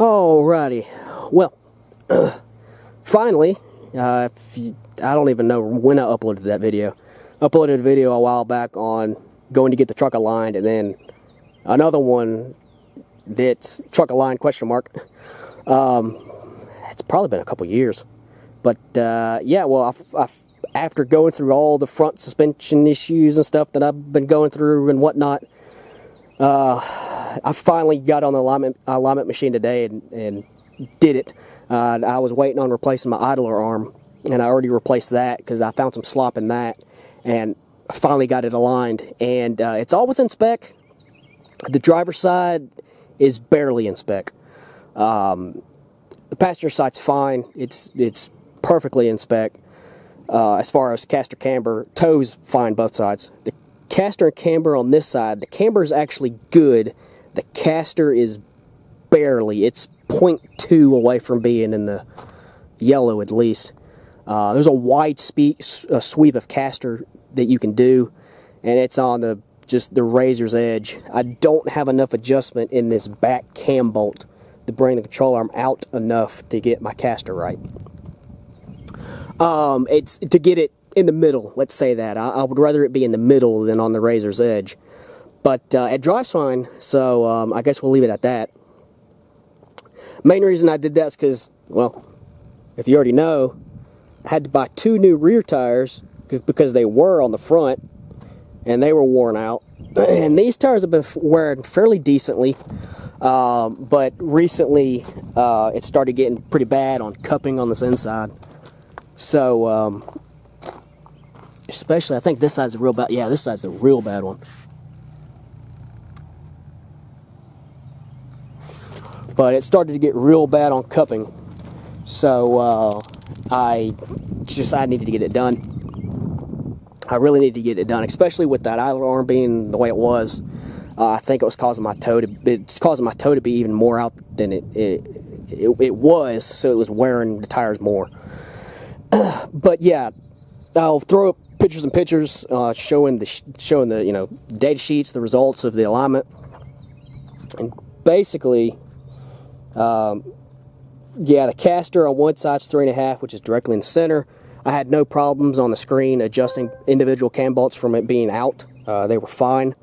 Alrighty, well, finally, I don't even know when I uploaded that video. Uploaded a video a while back on going to get the truck aligned, and then another one that's truck aligned question mark. It's probably been a couple years, but yeah, well, after going through all the front suspension issues and stuff that I've been going through and whatnot, I finally got on the alignment machine today and did it. I was waiting on replacing my idler arm, and I already replaced that because I found some slop in that, and I finally got it aligned, and it's all within spec. The driver's side is barely in spec. The passenger side's fine. It's perfectly in spec. As far as caster camber, toes fine both sides. The caster and camber on this side, the camber is actually good. The caster is barely. It's 0.2 away from being in the yellow at least. There's a wide sweep of caster that you can do, and it's on just the razor's edge. I don't have enough adjustment in this back cam bolt to bring the control arm out enough to get my caster right. It's to get it in the middle, let's say that. I would rather it be in the middle than on the razor's edge. But it drives fine, so I guess we'll leave it at that. Main reason I did that is because, well, if you already know, I had to buy 2 new rear tires because they were on the front and they were worn out. And these tires have been wearing fairly decently, but recently it started getting pretty bad on cupping on this inside. So, especially, I think this side's a real bad. Yeah, this side's the real bad one. But it started to get real bad on cupping, so I needed to get it done. I really needed to get it done, especially with that idler arm being the way it was. I think it was causing my toe to be even more out than it was, so it was wearing the tires more. But yeah, I'll throw up pictures and pictures showing the data sheets, the results of the alignment, and basically. Yeah, the caster on one side's 3.5, which is directly in the center. I had no problems on the screen adjusting individual cam bolts from it being out. They were fine.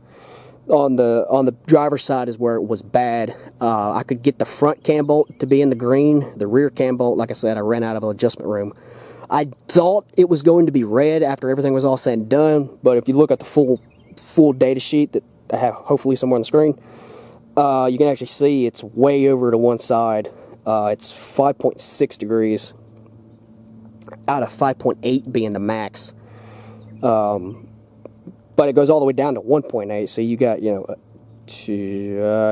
On the driver's side is where it was bad. I could get the front cam bolt to be in the green. The rear cam bolt, like I said, I ran out of an adjustment room. I thought it was going to be red after everything was all said and done, but if you look at the full data sheet that I have hopefully somewhere on the screen, you can actually see it's way over to one side. It's 5.6 degrees out of 5.8 being the max. But it goes all the way down to 1.8, so you got, you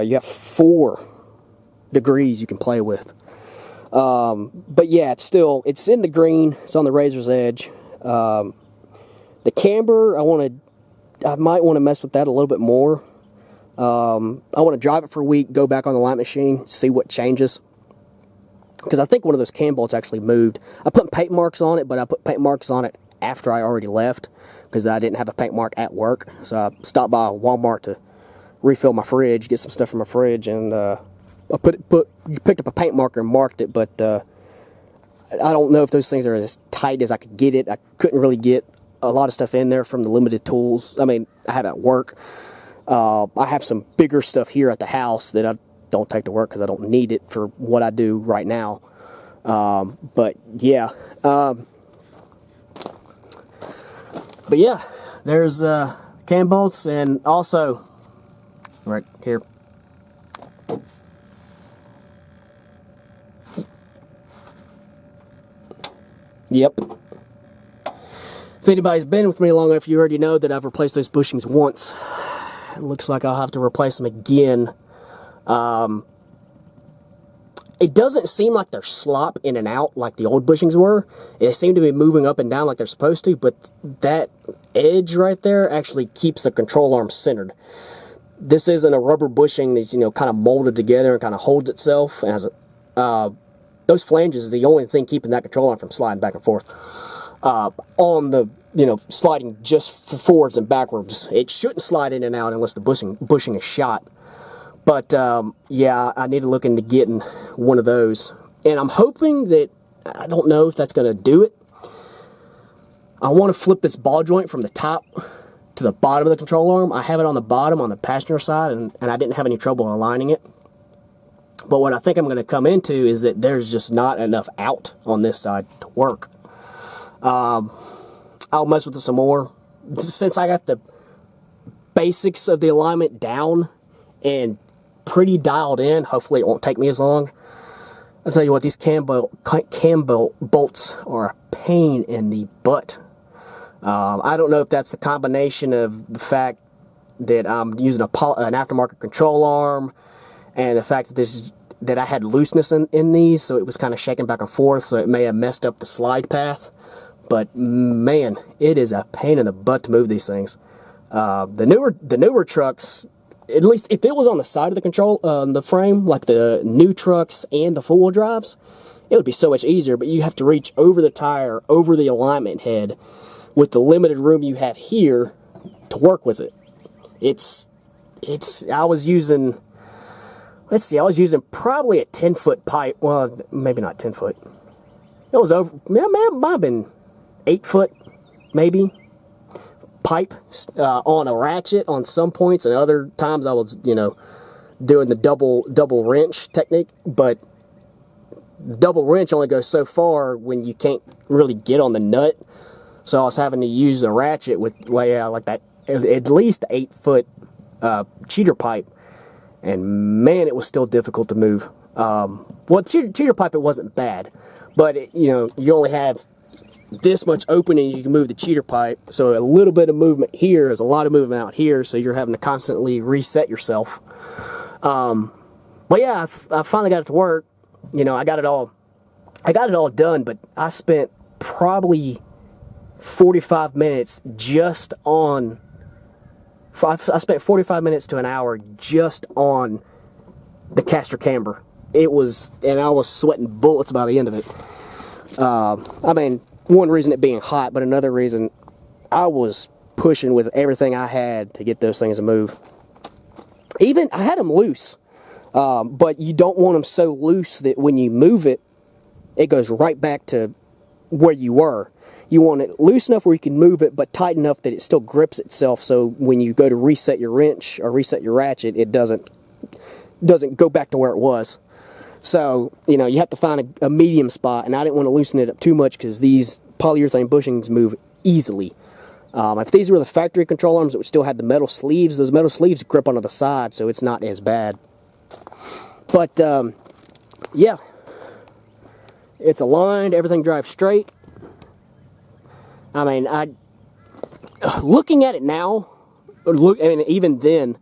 got 4 degrees you can play with. But yeah, it's in the green. It's on the razor's edge. The camber, I might want to mess with that a little bit more. I want to drive it for a week, go back on the line machine, see what changes. Because I think one of those cam bolts actually moved. I put paint marks on it, but I put paint marks on it after I already left because I didn't have a paint mark at work. So I stopped by Walmart to refill my fridge, get some stuff from my fridge, and I picked up a paint marker and marked it. But I don't know if those things are as tight as I could get it. I couldn't really get a lot of stuff in there from the limited tools. I mean, I have at work. I have some bigger stuff here at the house that I don't take to work because I don't need it for what I do right now. But yeah, there's cam bolts, and also right here. Yep. If anybody's been with me long enough, you already know that I've replaced those bushings once. It looks like I'll have to replace them again. It doesn't seem like they're slop in and out like the old bushings were. They seem to be moving up and down like they're supposed to, but that edge right there actually keeps the control arm centered. This isn't a rubber bushing that's, kind of molded together and kind of holds itself. And has those flanges are the only thing keeping that control arm from sliding back and forth. On the, sliding just forwards and backwards. It shouldn't slide in and out unless the bushing is shot. But yeah, I need to look into getting one of those. And I'm hoping that, I don't know if that's going to do it. I want to flip this ball joint from the top to the bottom of the control arm. I have it on the bottom on the passenger side, and I didn't have any trouble aligning it. But what I think I'm going to come into is that there's just not enough out on this side to work. I'll mess with it some more. Since I got the basics of the alignment down and pretty dialed in, hopefully it won't take me as long. I'll tell you what, these cam bolts are a pain in the butt. I don't know if that's the combination of the fact that I'm using an aftermarket control arm and the fact that I had looseness in these, so it was kind of shaking back and forth, so it may have messed up the slide path. But man, it is a pain in the butt to move these things. The newer trucks, at least if it was on the side of the frame, like the new trucks and the four-wheel drives, it would be so much easier. But you have to reach over the tire, over the alignment head, with the limited room you have here to work with it. I was using probably a 10-foot pipe. Well, maybe not 10 foot. It was over, man, it might have been 8 foot, maybe, pipe on a ratchet on some points, and other times I was, doing the double wrench technique. But the double wrench only goes so far when you can't really get on the nut. So I was having to use a ratchet with like that, at least 8 foot cheater pipe, and man, it was still difficult to move. Well, cheater pipe, it wasn't bad, but you only have this much opening you can move the cheater pipe, so a little bit of movement here is a lot of movement out here, so you're having to constantly reset yourself. But yeah, I finally got it to work. I got it all done, but I spent probably 45 minutes just on, I spent 45 minutes to an hour just on the caster camber. And I was sweating bullets by the end of it. I mean, one reason it being hot, but another reason I was pushing with everything I had to get those things to move. Even, I had them loose, but you don't want them so loose that when you move it, it goes right back to where you were. You want it loose enough where you can move it, but tight enough that it still grips itself, so when you go to reset your wrench or reset your ratchet, it doesn't go back to where it was. So, you have to find a medium spot, and I didn't want to loosen it up too much because these polyurethane bushings move easily. If these were the factory control arms that would still have the metal sleeves, those metal sleeves grip onto the side, so it's not as bad. But, yeah. It's aligned, everything drives straight. I mean, looking at it now, even then,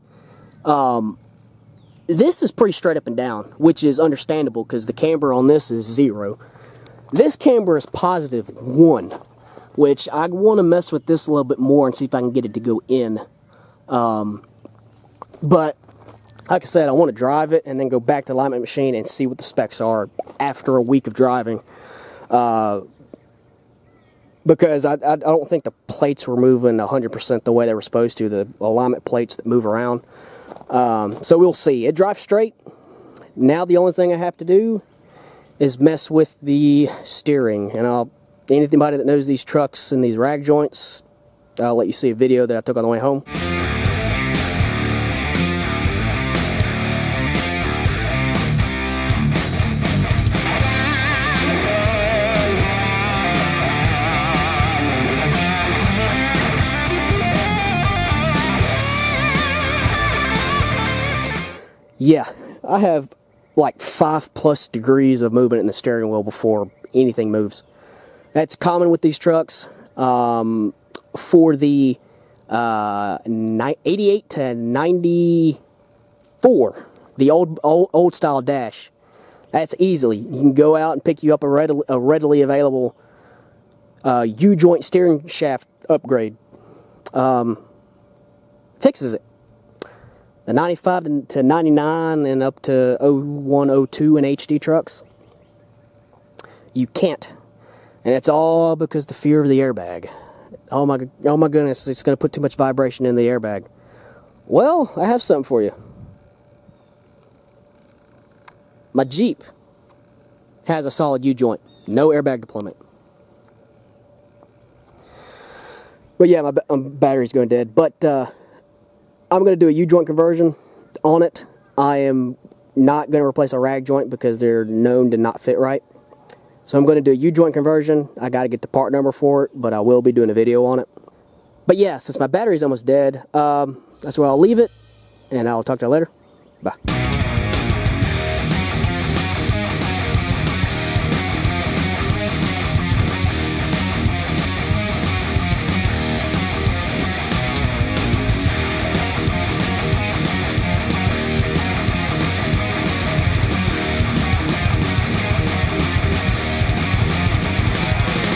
this is pretty straight up and down, which is understandable because the camber on this is 0. This camber is +1, which I want to mess with this a little bit more and see if I can get it to go in. But, like I said, I want to drive it and then go back to the alignment machine and see what the specs are after a week of driving. Because I don't think the plates were moving 100% the way they were supposed to, the alignment plates that move around. So we'll see. It drives straight. Now the only thing I have to do is mess with the steering. And anybody that knows these trucks and these rag joints, I'll let you see a video that I took on the way home. Yeah, I have like 5+ degrees of movement in the steering wheel before anything moves. That's common with these trucks. For the 88 to 94, the old style dash, that's easily. You can go out and pick you up a readily available U-joint steering shaft upgrade. Fixes it. The 95 to 99 and up to 01, 02 in HD trucks, you can't. And it's all because the fear of the airbag. Oh my goodness, it's going to put too much vibration in the airbag. Well, I have something for you. My Jeep has a solid U-joint, no airbag deployment. But yeah, my battery's going dead. But I'm going to do a U-joint conversion on it. I am not going to replace a rag joint because they're known to not fit right. So I'm going to do a U-joint conversion. I got to get the part number for it, but I will be doing a video on it. But yeah, since my battery's almost dead, that's where I'll leave it, and I'll talk to you later. Bye.